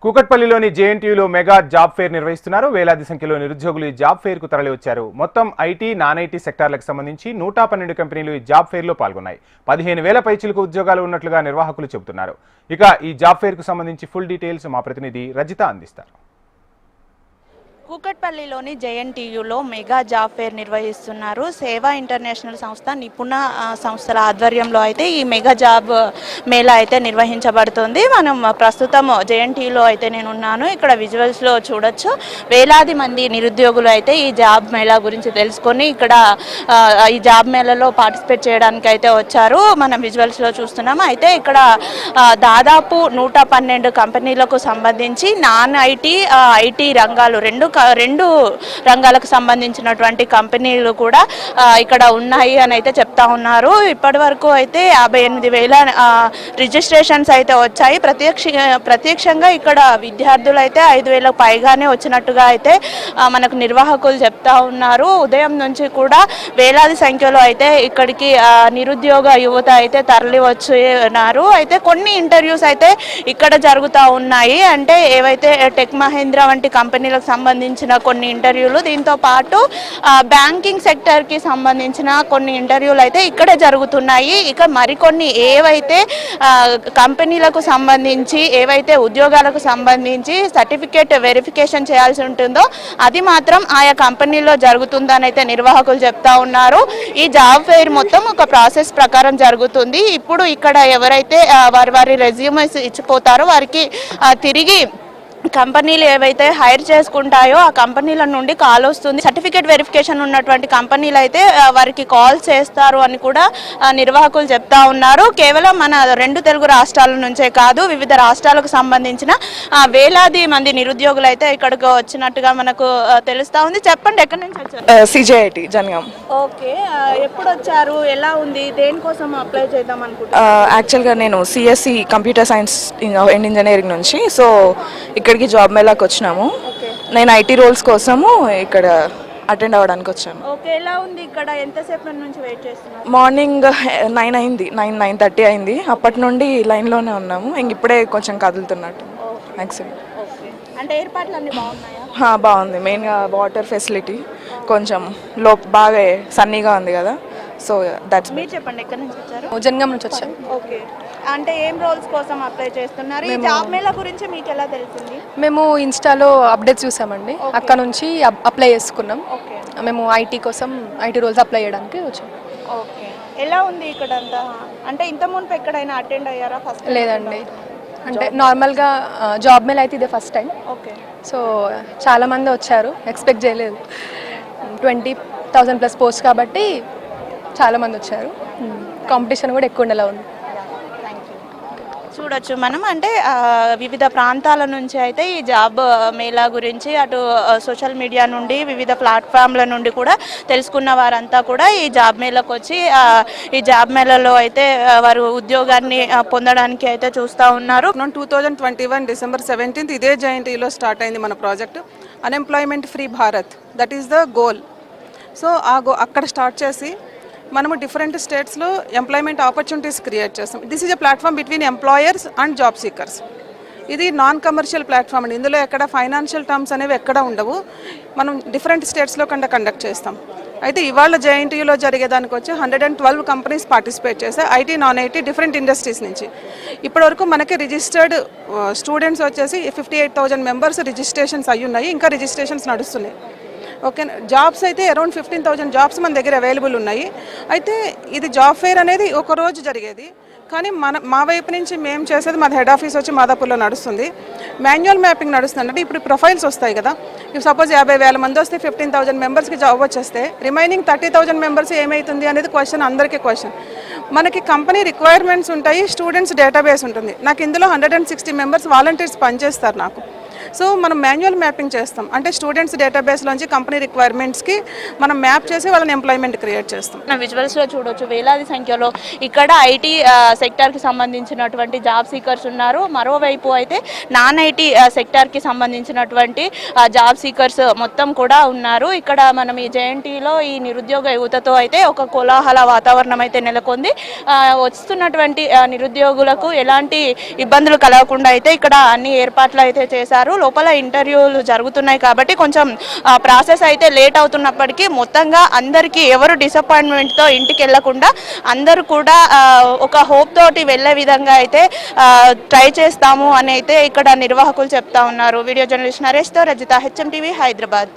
కూకట్పల్లిలోని జేఎన్టీయూలో mega job fair నిర్వహిస్తున్నారు. వేలాది సంఖ్యలో నిరుద్యోగులు ఈ జాబ్ ఫేర్ కు తరలి వచ్చారు. మొత్తం ఐటీ, నాన్ ఐటీ సెక్టార్లకు సంబంధించి 112 కంపెనీలు ఈ జాబ్ ఫేర్ లో పాల్గొన్నాయి. 15,000 పైచిలకు ఉద్యోగాలు ఉన్నట్లుగా నిర్వాహకులు చెబుతున్నారు. ఇక ఈ జాబ్ ఫేర్ కు సంబంధించి ఫుల్ డీటెయిల్స్ మా ప్రతినిధి రజిత అందిస్తారు. కూకట్పల్లిలోని జేఎన్టీయూలో మెగా జాబ్ ఫేర్ నిర్వహిస్తున్నారు. సేవా ఇంటర్నేషనల్ సంస్థ, నిపుణ సంస్థల ఆధ్వర్యంలో అయితే ఈ మెగా జాబ్ మేళా అయితే నిర్వహించబడుతుంది. మనం ప్రస్తుతం జేఎన్టీయూలో అయితే నేను ఉన్నాను. ఇక్కడ విజువల్స్లో చూడొచ్చు, వేలాది మంది నిరుద్యోగులు అయితే ఈ జాబ్ మేళా గురించి తెలుసుకొని ఇక్కడ ఈ జాబ్ మేళాలో పార్టిసిపేట్ చేయడానికి అయితే వచ్చారు. మనం విజువల్స్లో చూస్తున్నాము. అయితే ఇక్కడ దాదాపు 112 కంపెనీలకు సంబంధించి నాన్ ఐటీ, ఐటీ రంగాలు రెండు రంగాలకు సంబంధించినటువంటి కంపెనీలు కూడా ఇక్కడ ఉన్నాయి అని అయితే చెప్తా ఉన్నారు. ఇప్పటి వరకు అయితే 58,000 రిజిస్ట్రేషన్స్ అయితే వచ్చాయి. ప్రత్యక్షంగా ఇక్కడ విద్యార్థులు అయితే 5,000 పైగానే వచ్చినట్టుగా అయితే మనకు నిర్వాహకులు చెప్తా ఉన్నారు. ఉదయం నుంచి కూడా వేలాది సంఖ్యలో అయితే ఇక్కడికి నిరుద్యోగ యువత అయితే తరలి వచ్చినారు. అయితే కొన్ని ఇంటర్వ్యూస్ అయితే ఇక్కడ జరుగుతూ ఉన్నాయి. అంటే ఏవైతే టెక్ మహేంద్ర వంటి కంపెనీలకు సంబంధించిన కొన్ని ఇంటర్వ్యూలు, దీంతో పాటు బ్యాంకింగ్ సెక్టర్కి సంబంధించిన కొన్ని ఇంటర్వ్యూలు అయితే ఇక్కడే జరుగుతున్నాయి. ఇక మరికొన్ని ఏవైతే కంపెనీలకు సంబంధించి, ఏవైతే ఉద్యోగాలకు సంబంధించి సర్టిఫికేట్ వెరిఫికేషన్ చేయాల్సి ఉంటుందో అది మాత్రం ఆయా కంపెనీలో జరుగుతుందని అయితే నిర్వాహకులు చెప్తా ఉన్నారు. ఈ జాబ్ ఫెయిర్ మొత్తం ఒక ప్రాసెస్ ప్రకారం జరుగుతుంది. ఇప్పుడు ఇక్కడ ఎవరైతే వారి రెజ్యూమ్స్ ఇచ్చిపోతారో వారికి తిరిగి కంపెనీలు ఏవైతే హైర్ చేసుకుంటాయో ఆ కంపెనీల నుండి కాల్ వస్తుంది. సర్టిఫికేట్ వెరిఫికేషన్ ఉన్నటువంటి కంపెనీలు అయితే వారికి కాల్ చేస్తారు అని కూడా నిర్వాహకులు చెప్తా ఉన్నారు. కేవలం మన 2 తెలుగు రాష్ట్రాల నుంచే కాదు, వివిధ రాష్ట్రాలకు సంబంధించిన వేలాది మంది నిరుద్యోగులు అయితే ఇక్కడికి వచ్చినట్టుగా మనకు తెలుస్తా ఉంది. చెప్పండి, ఎక్కడి నుంచి వచ్చారు? CJIT జనగాం. ఓకే, ఎప్పుడు వచ్చారు? ఎలా ఉంది? దేనికోసం అప్లై చేద్దాం అనుకుంటున్నారు? యాక్చువల్గా నేను CSE computer science and engineering నుంచి, సో ఇక్కడికి జాబ్ మేళాకి వచ్చినాము. నేను IT రోల్స్ కోసము ఇక్కడ అటెండ్ అవ్వడానికి వచ్చాను. ఓకే, ఎలా ఉంది ఇక్కడ? ఎంతసేపు నుంచి వెయిట్ చేస్తున్నారు? మార్నింగ్ 9 అయింది, 9:30 అయింది. అప్పటి నుండి లైన్లోనే ఉన్నాము. ఇంక ఇప్పుడే కొంచెం కదులుతున్నట్టు యాక్చువల్లీ. అంటే ఏర్పాట్లు అన్నీ బాగున్నాయా? బాగుంది. మెయిన్గా వాటర్ ఫెసిలిటీ కొంచెం బాగా సన్నీగా ఉంది కదా, సో దట్స్. మీరు చెప్పండి, ఎక్కడి నుంచి వచ్చారు? జనగాం నుంచి వచ్చాను. ఓకే, అంటే ఏం రోల్స్ కోసం అప్లై చేస్తున్నారు? ఈ జాబ్ మేళా గురించి మీకు ఎలా తెలిసింది? మేము ఇన్స్టాలో అప్డేట్స్ చూసామండి, అక్కడ నుంచి అప్లై చేసుకున్నాం. మేము IT కోసం, IT రోల్స్ అప్లై చేయడానికి వచ్చాం. ఓకే, ఎలా ఉంది ఇక్కడ అంతా? అంటే ఇంత మునుపు ఎక్కడైనా అటెండ్ అయ్యారా? ఫస్ట్ లేదండి, అంటే నార్మల్గా జాబ్ మేళా అయితే ఇదే ఫస్ట్ టైం. ఓకే, సో చాలామంది వచ్చారు, ఎక్స్పెక్ట్ చేయలేదు. 20,000+ పోస్ట్ కాబట్టి చాలామంది వచ్చారు. కాంపిటీషన్ కూడా ఎక్కువ ఉండేలా ఉంది. చూడొచ్చు మనం, అంటే వివిధ ప్రాంతాల నుంచి అయితే ఈ జాబ్ మేళా గురించి అటు సోషల్ మీడియా నుండి, వివిధ ప్లాట్ఫామ్ల నుండి కూడా తెలుసుకున్న వారంతా కూడా ఈ జాబ్ మేళాకు వచ్చి ఈ జాబ్ మేళాలో అయితే వారు ఉద్యోగాన్ని పొందడానికి అయితే చూస్తూ ఉన్నారు. 2021 December 17th ఇదే జేఎన్టీయూలో స్టార్ట్ అయింది మన project. Unemployment free Bharat, that is the goal. So అక్కడ స్టార్ట్ చేసి మనము డిఫరెంట్ స్టేట్స్లో ఎంప్లాయ్మెంట్ ఆపర్చునిటీస్ క్రియేట్ చేస్తాం. This is a platform between employers and job seekers. ఇది నాన్ కమర్షియల్ ప్లాట్ఫామ్ అండి. ఇందులో ఎక్కడ ఫైనాన్షియల్ టర్మ్స్ అనేవి ఎక్కడ ఉండవు. మనం డిఫరెంట్ స్టేట్స్లో కండక్ట్ చేస్తాం. అయితే ఇవాళ జేఎన్టీయూలో జరిగేదానికి వచ్చి 112 కంపెనీస్ పార్టిసిపేట్ చేస్తాయి, IT, non IT, different industries నుంచి. ఇప్పటివరకు మనకి రిజిస్టర్డ్ స్టూడెంట్స్ వచ్చేసి 58,000 మెంబర్స్ రిజిస్ట్రేషన్స్ అయ్యి ఉన్నాయి. ఇంకా రిజిస్ట్రేషన్స్ నడుస్తున్నాయి. ఓకే, జాబ్స్ అయితే అరౌండ్ 15,000 జాబ్స్ మన దగ్గర అవైలబుల్ ఉన్నాయి. అయితే ఇది జాబ్ ఫెయిర్ అనేది ఒక రోజు జరిగేది, కానీ మా వైపు నుంచి మేము చేసేది, మా హెడ్ ఆఫీస్ వచ్చి మాదాపూర్లో నడుస్తుంది. మాన్యువల్ మ్యాపింగ్ నడుస్తుంది. అంటే ఇప్పుడు ప్రొఫైల్స్ వస్తాయి కదా, ఇప్పుడు సపోజ్ 50,000 మంది వస్తే 15,000 మెంబర్స్కి జాబ్ వచ్చేస్తే రిమైనింగ్ 30,000 మెంబర్స్ ఏమవుతుంది అనేది క్వశ్చన్, అందరికీ క్వశ్చన్. మనకి కంపెనీ రిక్వైర్మెంట్స్ ఉంటాయి, స్టూడెంట్స్ డేటాబేస్ ఉంటుంది. నాకు ఇందులో 160 మెంబర్స్ వాలంటీర్స్ పనిచేస్తారు నాకు. సో మనం మాన్యువల్ మ్యాపింగ్ చేస్తాం, అంటే స్టూడెంట్స్ డేటాబేస్లోంచి కంపెనీ రిక్వైర్మెంట్స్కి మనం మ్యాప్ చేసి వాళ్ళని ఎంప్లాయ్మెంట్ క్రియేట్ చేస్తాం. మన విజువల్స్లో చూడొచ్చు వేలాది సంఖ్యలో ఇక్కడ ఐటీ సెక్టార్కి సంబంధించినటువంటి జాబ్ సీకర్స్ ఉన్నారు. మరోవైపు అయితే నాన్ ఐటీ సెక్టార్కి సంబంధించినటువంటి జాబ్ సీకర్స్ మొత్తం కూడా ఉన్నారు. ఇక్కడ మనం ఈ జేఎన్టీలో ఈ నిరుద్యోగ యువతతో అయితే ఒక కోలాహల వాతావరణం అయితే నెలకొంది. వస్తున్నటువంటి నిరుద్యోగులకు ఎలాంటి ఇబ్బందులు కలగకుండా అయితే ఇక్కడ అన్ని ఏర్పాట్లు అయితే చేశారు. లోపల ఇంటర్వ్యూలు జరుగుతున్నాయి కాబట్టి కొంచెం ప్రాసెస్ అయితే లేట్ అవుతున్నప్పటికీ మొత్తంగా అందరికీ ఎవరు డిసప్పాయింట్మెంట్తో ఇంటికి వెళ్లకుండా అందరూ కూడా ఒక హోప్ తోటి వెళ్ళే విధంగా అయితే ట్రై చేస్తాము అని అయితే ఇక్కడ నిర్వాహకులు చెప్తా ఉన్నారు. వీడియో జర్నలిస్ట్ నరేష్తో రజిత, హెచ్ఎం టీవీ, హైదరాబాద్.